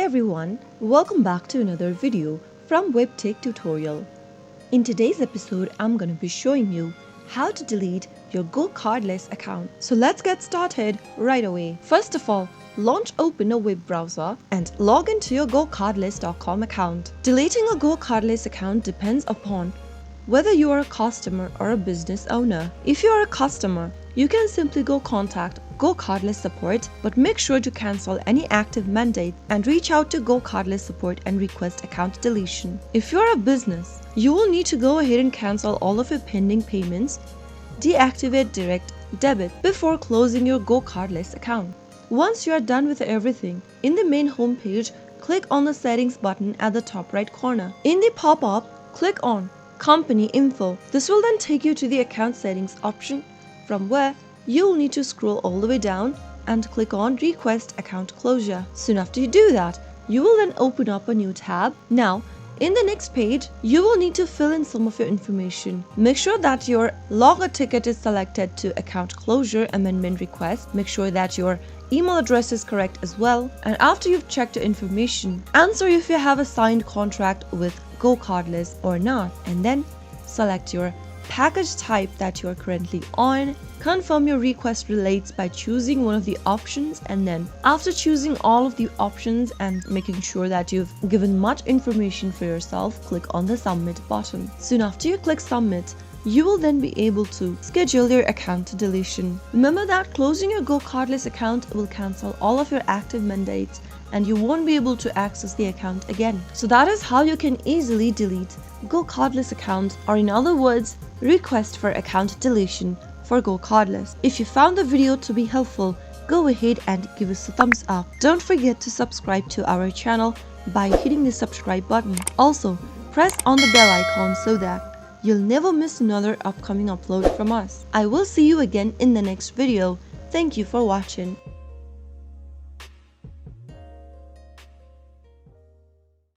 Hi everyone, welcome back to another video from Webtech Tutorial. In today's episode, I'm going to be showing you how to delete your GoCardless account. So let's get started right away. First of all, open a web browser and log into your GoCardless.com account. Deleting a GoCardless account depends upon whether you are a customer or a business owner. If you are a customer, you can simply go contact GoCardless support, but make sure to cancel any active mandate and reach out to GoCardless support and request account deletion. If you are a business, you will need to go ahead and cancel all of your pending payments, deactivate direct debit before closing your GoCardless account. Once you are done with everything, in the main homepage, click on the settings button at the top right corner. In the pop-up, click on Company Info. This will then take you to the account settings option, from where you will need to scroll all the way down and click on Request Account Closure. Soon after you do that, you will then open up a new tab. Now, in the next page, you will need to fill in some of your information. Make sure that your logger ticket is selected to Account Closure Amendment Request. Make sure that your email address is correct as well. And after you've checked your information, answer if you have a signed contract with GoCardless or not, and then select your package type that you are currently on. Confirm your request relates by choosing one of the options, and then after choosing all of the options and making sure that you've given much information for yourself, click on the submit button. Soon after you click submit, you will then be able to schedule your account deletion. Remember that closing your GoCardless account will cancel all of your active mandates and you won't be able to access the account again. So that is how you can easily delete GoCardless accounts, or in other words, request for account deletion for GoCardless. If you found the video to be helpful, go ahead and give us a thumbs up. Don't forget to subscribe to our channel by hitting the subscribe button. Also, press on the bell icon so that you'll never miss another upcoming upload from us. I will see you again in the next video. Thank you for watching.